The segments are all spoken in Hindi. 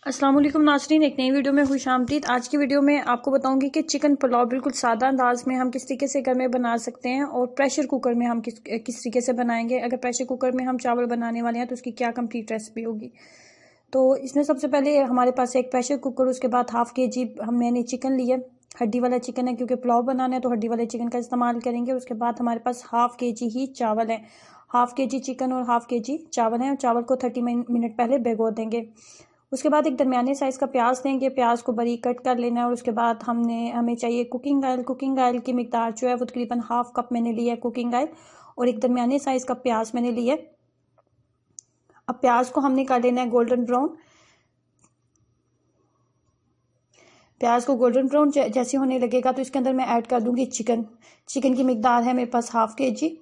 अस्सलाम वालेकुम नाज़रीन, एक नई वीडियो में खुशामदीद। आज की वीडियो में आपको बताऊंगी कि चिकन पुलाव बिल्कुल सादा अंदाज में हम किस तरीके से घर में बना सकते हैं और प्रेशर कुकर में हम किस तरीके से बनाएंगे। अगर प्रेशर कुकर में हम चावल बनाने वाले हैं तो उसकी क्या कंप्लीट रेसिपी होगी। तो इसमें सबसे पहले हमारे पास एक प्रेशर कुकर, उसके बाद हाफ़ KG मैंने चिकन लिया। हड्डी वाला चिकन है क्योंकि पुलाव बनाना है तो हड्डी वाले चिकन का इस्तेमाल करेंगे। उसके बाद हमारे पास हाफ़ KG ही चावल है। हाफ़ KG चिकन और हाफ़ KG चावल है। चावल को 30 मिनट पहले भिगो देंगे। उसके बाद एक दरमियाने साइज़ का प्याज लेंगे, प्याज को बारीक कट कर लेना है। और उसके बाद हमें चाहिए कुकिंग ऑयल। कुकिंग ऑयल की मिकदार जो है वो तकरीबन हाफ़ कप मैंने लिया है कुकिंग ऑयल, और एक दरमियाने साइज़ का प्याज मैंने लिया है। अब प्याज को हमने कर लेना है गोल्डन ब्राउन। प्याज को गोल्डन ब्राउन जैसे होने लगेगा तो इसके अंदर मैं ऐड कर दूंगी चिकन। चिकन की मिकदार है मेरे पास हाफ़ KG।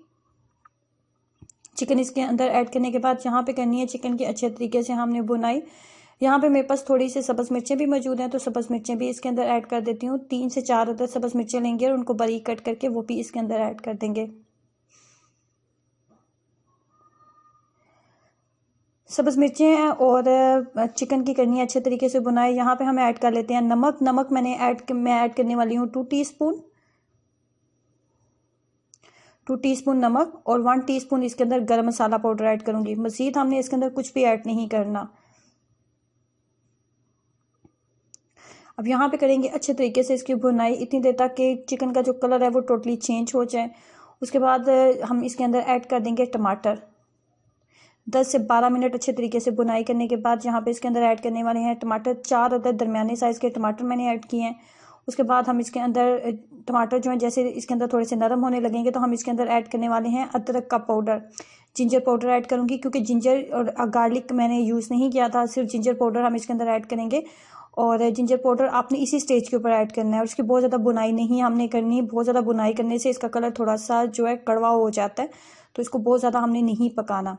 चिकन इसके अंदर ऐड करने के बाद यहाँ पे करनी है चिकन की अच्छे तरीके से हमने बुनाई। यहाँ पे मेरे पास थोड़ी सी सब्ज़ मिर्चें भी मौजूद हैं तो सब्ज़ मिर्चें भी इसके अंदर ऐड कर देती हूँ। 3 से 4 अदद सब्ज़ मिर्चें लेंगे और उनको बारीक कट करके वो भी इसके अंदर ऐड कर देंगे। सब्ज़ मिर्चें और चिकन की करनी है अच्छे तरीके से बुनाई। यहाँ पे हम ऐड कर लेते हैं नमक। नमक मैं ऐड करने वाली हूँ 2 टीस्पून नमक, और 1 टीस्पून इसके अंदर गरम मसाला पाउडर ऐड करूँगी। मज़ीद हमने इसके अंदर कुछ भी ऐड नहीं करना। अब यहाँ पे करेंगे अच्छे तरीके से इसकी भुनाई इतनी देर तक कि चिकन का जो कलर है वो टोटली चेंज हो जाए। उसके बाद हम इसके अंदर ऐड कर देंगे टमाटर। 10 से 12 मिनट अच्छे तरीके से बुनाई करने के बाद यहाँ पे इसके अंदर ऐड करने वाले हैं टमाटर। 4 अदद दरमियाने साइज़ के टमाटर मैंने ऐड किए हैं। उसके बाद हम इसके अंदर टमाटर जो है जैसे इसके अंदर थोड़े से नरम होने लगेंगे तो हम इसके अंदर ऐड करने वाले हैं अदरक का पाउडर। जिंजर पाउडर ऐड करूँगी क्योंकि जिंजर और गार्लिक मैंने यूज़ नहीं किया था, सिर्फ जिंजर पाउडर हम इसके अंदर ऐड करेंगे। और जिंजर पाउडर आपने इसी स्टेज के ऊपर ऐड करना है और इसकी बहुत ज़्यादा बुनाई नहीं हमने करनी। बहुत ज़्यादा बुनाई करने से इसका कलर थोड़ा सा जो है कड़वा हो जाता है, तो इसको बहुत ज़्यादा हमने नहीं पकाना।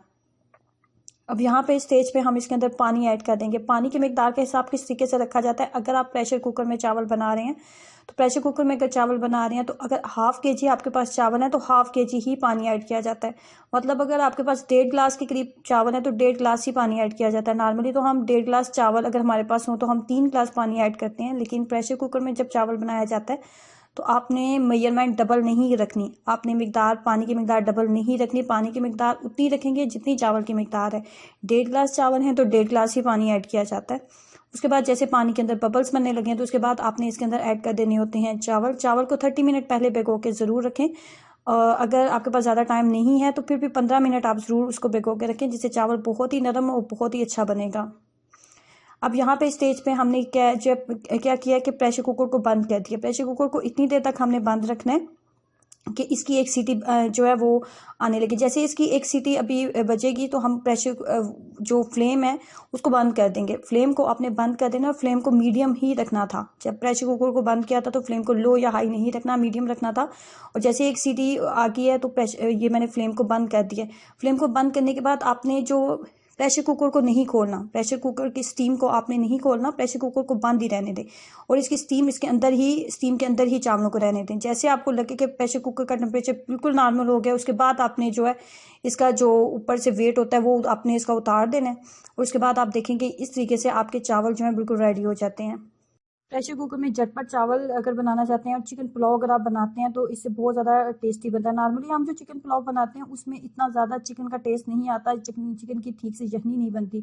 अब यहाँ पे स्टेज पे हम इसके अंदर पानी ऐड कर देंगे। पानी की मिकदार का हिसाब किस तरीके से रखा जाता है, अगर आप प्रेशर कुकर में चावल बना रहे हैं तो प्रेशर कुकर में अगर चावल बना रहे हैं तो अगर हाफ़ KG आपके पास चावल है तो हाफ़ KG ही पानी ऐड किया जाता है। मतलब अगर आपके पास 1.5 गिलास के करीब चावल है तो 1.5 गिलास ही पानी ऐड किया जाता है। नॉर्मली तो हम 1.5 गिलास चावल अगर हमारे पास हो तो हम 3 गिलास पानी ऐड करते हैं, लेकिन प्रेशर कुकर में जब चावल बनाया जाता है तो आपने मेजरमेंट डबल नहीं रखनी। आपने मिकदार पानी की मिकदार डबल नहीं रखनी। पानी की मिकदार उतनी रखेंगे जितनी चावल की मिकदार है। 1.5 गिलास चावल है तो 1.5 गिलास ही पानी ऐड किया जाता है। उसके बाद जैसे पानी के अंदर बबल्स बनने लगे हैं तो उसके बाद आपने इसके अंदर ऐड कर देने होते हैं चावल। चावल को 30 मिनट पहले भिगो के ज़रूर रखें। अगर आपके पास ज़्यादा टाइम नहीं है तो फिर भी 15 मिनट आप ज़रूर उसको भिगो के रखें, जिससे चावल बहुत ही नरम और बहुत ही अच्छा बनेगा। अब यहाँ पे स्टेज पे हमने क्या किया कि प्रेशर कुकर को बंद कर दिया। प्रेशर कुकर को इतनी देर तक हमने बंद रखना है कि इसकी एक सीटी जो है वो आने लगी। जैसे इसकी एक सीटी अभी बजेगी तो हम प्रेशर जो फ्लेम है उसको बंद कर देंगे। फ्लेम को आपने बंद कर देना और फ्लेम को मीडियम ही रखना था। जब प्रेशर कुकर को बंद किया था तो फ्लेम को लो या हाई नहीं रखना, मीडियम रखना था। और जैसे एक सीटी आ गई है तो ये मैंने फ्लेम को बंद कर दिया। फ्लेम को बंद करने के बाद आपने जो प्रेशर कुकर को नहीं खोलना, प्रेशर कुकर की स्टीम को आपने नहीं खोलना, प्रेशर कुकर को बंद ही रहने दें और इसकी स्टीम स्टीम के अंदर ही चावलों को रहने दें। जैसे आपको लगे कि प्रेशर कुकर का टेम्परेचर बिल्कुल नॉर्मल हो गया, उसके बाद आपने जो है इसका जो ऊपर से वेट होता है वो आपने इसका उतार देना है और उसके बाद आप देखेंगे इस तरीके से आपके चावल जो है बिल्कुल रेडी हो जाते हैं। प्रेशर कुकर में झटपट चावल अगर बनाना चाहते हैं और चिकन पुलाव अगर आप बनाते हैं तो इससे बहुत ज़्यादा टेस्टी बनता है। नॉर्मली हम जो चिकन पुलाव बनाते हैं उसमें इतना ज़्यादा चिकन का टेस्ट नहीं आता, चिकन की ठीक से यखनी नहीं बनती।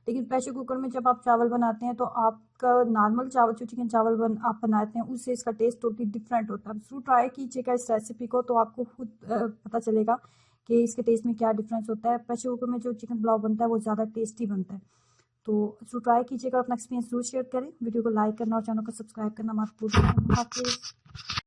लेकिन प्रेशर कुकर में जब आप चावल बनाते हैं तो आपका नॉर्मल चावल जो चिकन चावल आप बनाते हैं उससे इसका टेस्ट टोटली डिफरेंट होता है। ज़रूर ट्राई कीजिएगा इस रेसिपी को तो आपको खुद पता चलेगा कि इसके टेस्ट में क्या डिफरेंस होता है। प्रेशर कुकर में जो चिकन पुलाव बनता है वो ज़्यादा टेस्टी बनता है। तो ट्राई कीजिएगा, अपना एक्सपीरियंस जरूर शेयर करें। वीडियो को लाइक करना और चैनल को सब्सक्राइब करना मत भूलिए।